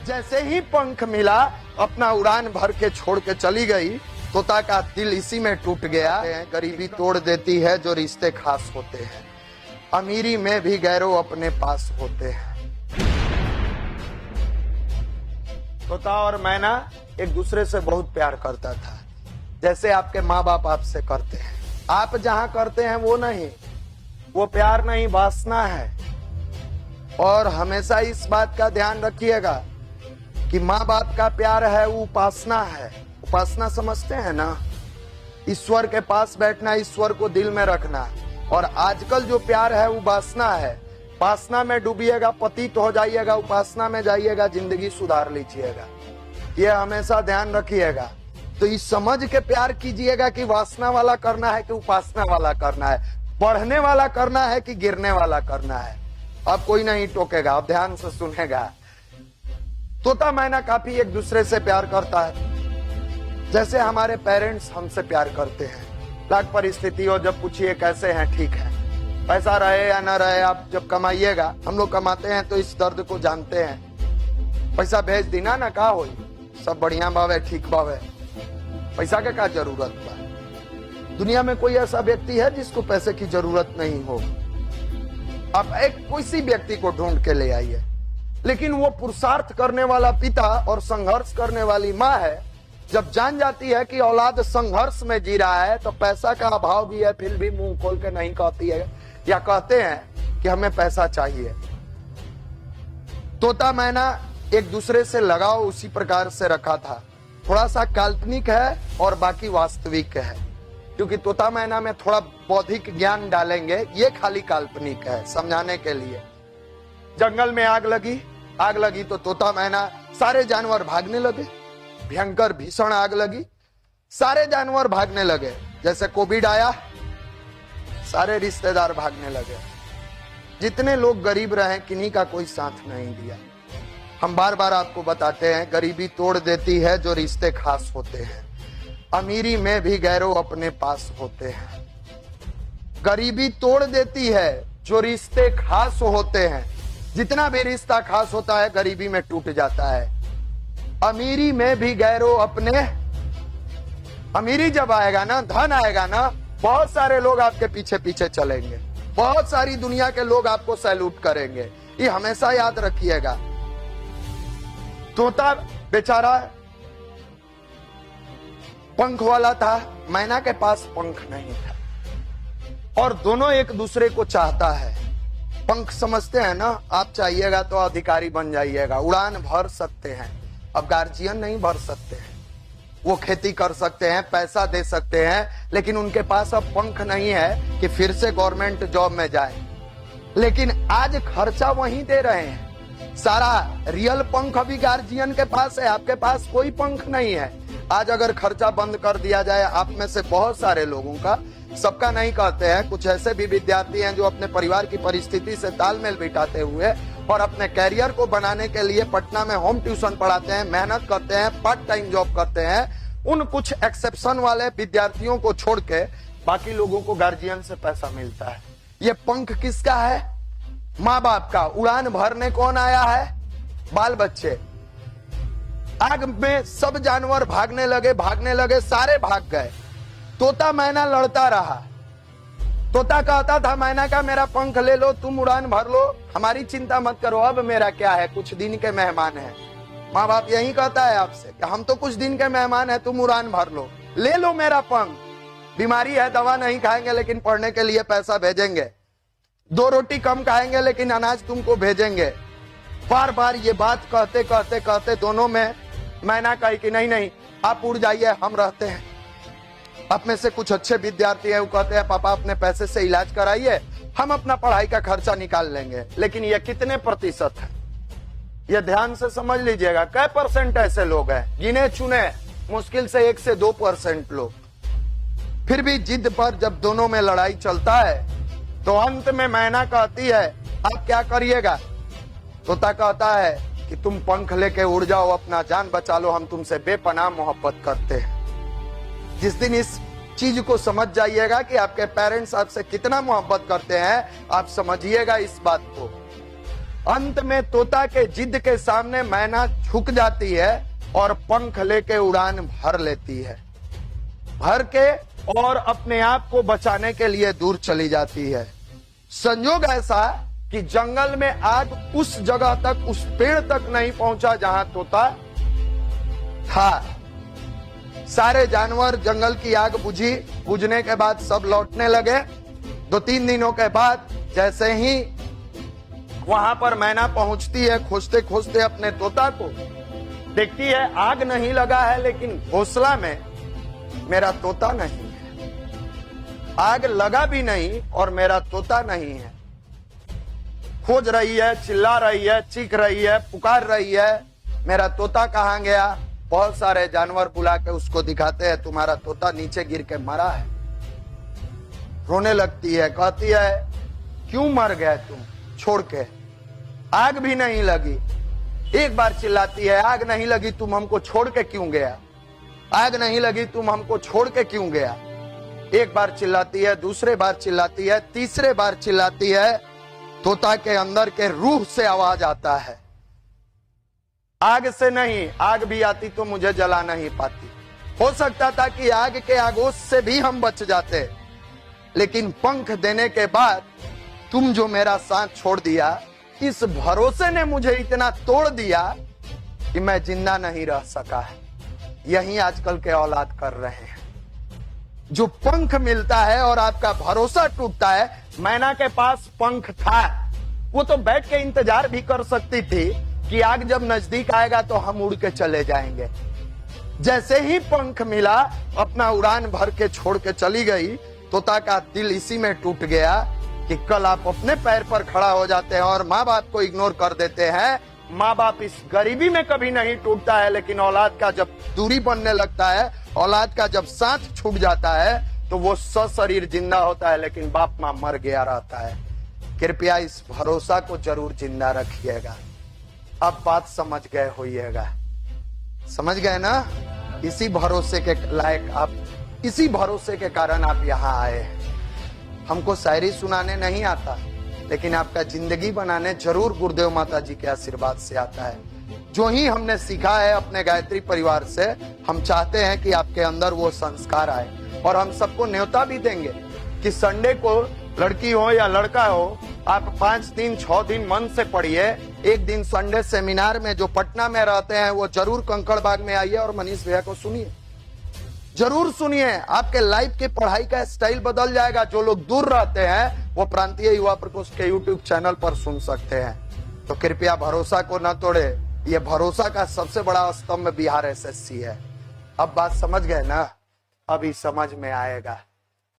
जैसे ही पंख मिला अपना उड़ान भर के छोड़ के चली गई। तोता का दिल इसी में टूट गया। गरीबी तोड़ देती है जो रिश्ते खास होते हैं, अमीरी में भी गैरों अपने पास होते हैं। तोता और मैना एक दूसरे से बहुत प्यार करता था, जैसे आपके माँ बाप आपसे करते हैं। आप जहां करते हैं वो नहीं, वो प्यार नहीं, वासना है। और हमेशा इस बात का ध्यान रखिएगा कि माँ बाप का प्यार है वो उपासना है। उपासना समझते हैं ना, ईश्वर के पास बैठना, ईश्वर को दिल में रखना। और आजकल जो प्यार है वो वासना है। उपासना में डूबिएगा, पतित हो जाइएगा, उपासना में जाइएगा, जिंदगी सुधार लीजिएगा। ये हमेशा ध्यान रखिएगा। तो इस समझ के प्यार कीजिएगा कि वासना वाला करना है कि उपासना वाला करना है, बढ़ने वाला करना है कि गिरने वाला करना है। अब कोई नहीं टोकेगा, अब ध्यान से सुनेगा। तोता मैना काफी एक दूसरे से प्यार करता है, जैसे हमारे पेरेंट्स हमसे प्यार करते हैं। लाख परिस्थिति हो, जब पूछिए कैसे हैं, ठीक है, पैसा रहे या ना रहे, आप जब कमाइएगा, हम लोग कमाते हैं तो इस दर्द को जानते हैं। पैसा भेज दीना ना, का हो सब बढ़िया बावे, ठीक बावे, पैसा के क्या जरूरत बा। दुनिया में कोई ऐसा व्यक्ति है जिसको पैसे की जरूरत नहीं हो। आप एक किसी व्यक्ति को ढूंढ के ले आइए, लेकिन वो पुरुषार्थ करने वाला पिता और संघर्ष करने वाली माँ है। जब जान जाती है कि औलाद संघर्ष में जी रहा है तो पैसा का अभाव भी है, फिर भी मुंह खोल के नहीं कहती है या कहते हैं कि हमें पैसा चाहिए। तोता मैना एक दूसरे से लगाव उसी प्रकार से रखा था। थोड़ा सा काल्पनिक है और बाकी वास्तविक है, क्योंकि तोता मैना में थोड़ा बौद्धिक ज्ञान डालेंगे, ये खाली काल्पनिक है समझाने के लिए। जंगल में आग लगी तो तोता मैना, सारे जानवर भागने लगे। भयंकर भीषण आग लगी, सारे जानवर भागने लगे। जैसे कोविड आया, सारे रिश्तेदार भागने लगे। जितने लोग गरीब रहे, किन्हीं का कोई साथ नहीं दिया। हम बार बार आपको बताते हैं, गरीबी तोड़ देती है जो रिश्ते खास होते हैं, अमीरी में भी गैरों अपने पास होते हैं। गरीबी तोड़ देती है जो रिश्ते खास होते हैं। जितना भी रिश्ता खास होता है गरीबी में टूट जाता है। अमीरी में भी गैरों अपने, अमीरी जब आएगा ना, धन आएगा ना, बहुत सारे लोग आपके पीछे पीछे चलेंगे, बहुत सारी दुनिया के लोग आपको सैल्यूट करेंगे। ये हमेशा याद रखिएगा। तोता बेचारा पंख वाला था, मैना के पास पंख नहीं था, और दोनों एक दूसरे को चाहता है। पंख समझते हैं ना, आप चाहिएगा तो अधिकारी बन जाइएगा, उड़ान भर सकते हैं। अब गार्जियन नहीं भर सकते हैं, वो खेती कर सकते हैं, पैसा दे सकते हैं, लेकिन उनके पास अब पंख नहीं है कि फिर से गवर्नमेंट जॉब में जाए। लेकिन आज खर्चा वही दे रहे हैं। सारा रियल पंख अभी गार्जियन के पास है, आपके पास कोई पंख नहीं है। आज अगर खर्चा बंद कर दिया जाए, आप में से बहुत सारे लोगों का, सबका नहीं कहते हैं, कुछ ऐसे भी विद्यार्थी हैं जो अपने परिवार की परिस्थिति से तालमेल बिठाते हुए और अपने कैरियर को बनाने के लिए पटना में होम ट्यूशन पढ़ाते हैं, मेहनत करते हैं, पार्ट टाइम जॉब करते हैं। उन कुछ एक्सेप्शन वाले विद्यार्थियों को छोड़ के बाकी लोगों को गार्जियन से पैसा मिलता है। ये पंख किसका है? माँ बाप का। उड़ान भरने कौन आया है? बाल बच्चे। आग में सब जानवर भागने लगे, सारे भाग गए। तोता मैना लड़ता रहा। तोता कहता था मैना का, मेरा पंख ले लो, तुम उड़ान भर लो, हमारी चिंता मत करो, अब मेरा क्या है, कुछ दिन के मेहमान हैं। माँ बाप यही कहता है आपसे कि हम तो कुछ दिन के मेहमान हैं, तुम उड़ान भर लो, ले लो मेरा पंख। बीमारी है, दवा नहीं खाएंगे लेकिन पढ़ने के लिए पैसा भेजेंगे, 2 रोटी कम खाएंगे लेकिन अनाज तुमको भेजेंगे। बार बार ये बात कहते कहते कहते दोनों में मैना कही कि नहीं नहीं, आप उड़ जाइए, हम रहते हैं। आप में से कुछ अच्छे विद्यार्थी हैं, वो कहते हैं पापा अपने पैसे से इलाज कराइए, हम अपना पढ़ाई का खर्चा निकाल लेंगे। लेकिन ये कितने प्रतिशत है, ये ध्यान से समझ लीजिएगा। कै % ऐसे लोग हैं, गिने चुने, मुश्किल से 1 से 2% लोग। फिर भी जिद पर जब दोनों में लड़ाई चलता है तो अंत में मैना कहती है आप क्या करिएगा? तोता कहता है कि तुम पंख लेके उड़ जाओ, अपना जान बचा लो, हम तुमसे बेपनाह मोहब्बत करते हैं। जिस दिन इस चीज को समझ जाइएगा कि आपके पेरेंट्स आपसे कितना मोहब्बत करते हैं, आप समझिएगा इस बात को। अंत में तोता के जिद के सामने मैना झुक जाती है और पंख लेके उड़ान भर लेती है, भर के और अपने आप को बचाने के लिए दूर चली जाती है। संयोग ऐसा कि जंगल में आग उस जगह तक, उस पेड़ तक नहीं पहुंचा जहां तोता था। सारे जानवर, जंगल की आग बुझी, बुझने के बाद सब लौटने लगे। 2-3 दिनों के बाद जैसे ही वहां पर मैना पहुंचती है, खोजते खोजते अपने तोता को देखती है, आग नहीं लगा है लेकिन घोंसला में मेरा तोता नहीं है। आग लगा भी नहीं और मेरा तोता नहीं है। खोज रही है, चिल्ला रही है, चीख रही है, पुकार रही है, मेरा तोता कहां गया। बहुत सारे जानवर बुला के उसको दिखाते हैं, तुम्हारा तोता नीचे गिर के मरा है। रोने लगती है, कहती है क्यों मर गए तुम छोड़ के, आग भी नहीं लगी। एक बार चिल्लाती है, आग नहीं लगी तुम हमको छोड़ के क्यों गया, आग नहीं लगी तुम हमको छोड़ के क्यों गया। एक बार चिल्लाती है, दूसरे बार चिल्लाती है, तीसरे बार चिल्लाती है। तोता के अंदर के रूह से आवाज आता है, आग से नहीं, आग भी आती तो मुझे जला नहीं पाती। हो सकता था कि आग के आगोश से भी हम बच जाते, लेकिन पंख देने के बाद तुम जो मेरा साथ छोड़ दिया, इस भरोसे ने मुझे इतना तोड़ दिया कि मैं जिंदा नहीं रह सका है। यही आजकल के औलाद कर रहे हैं। जो पंख मिलता है और आपका भरोसा टूटता है। मैना के पास पंख था, वो तो बैठ के इंतजार भी कर सकती थी कि आग जब नजदीक आएगा तो हम उड़ के चले जाएंगे। जैसे ही पंख मिला, अपना उड़ान भर के छोड़ के चली गई। तोता का दिल इसी में टूट गया कि कल आप अपने पैर पर खड़ा हो जाते हैं और माँ बाप को इग्नोर कर देते हैं। माँ बाप इस गरीबी में कभी नहीं टूटता है, लेकिन औलाद का जब दूरी बनने लगता है, औलाद का जब साथ छूट जाता है, तो वो सशरीर जिंदा होता है, लेकिन बाप माँ मर गया रहता है। कृपया इस भरोसा को जरूर जिंदा रखिएगा। अब बात समझ गए होइएगा, समझ गए ना। इसी भरोसे के लायक आप, इसी भरोसे के कारण आप यहाँ आए हैं। हमको शायरी सुनाने नहीं आता, लेकिन आपका जिंदगी बनाने जरूर गुरुदेव माता जी के आशीर्वाद से आता है। जो ही हमने सीखा है अपने गायत्री परिवार से, हम चाहते हैं कि आपके अंदर वो संस्कार आए। और हम सबको न्योता भी देंगे कि संडे को लड़की हो या लड़का हो, आप 5 दिन 6 दिन मन से पढ़िए। एक दिन संडे सेमिनार में जो पटना में रहते हैं वो जरूर कंकड़ बाग में आइए और मनीष भैया को सुनिए, जरूर सुनिए। आपके लाइफ की पढ़ाई का स्टाइल बदल जाएगा। जो लोग दूर रहते हैं वो प्रांतीय युवा प्रकोष्ठ के यूट्यूब चैनल पर सुन सकते हैं। तो कृपया भरोसा को न तोड़े। ये भरोसा का सबसे बड़ा स्तंभ बिहार एसएससी है। अब बात समझ गए ना, अभी समझ में आएगा।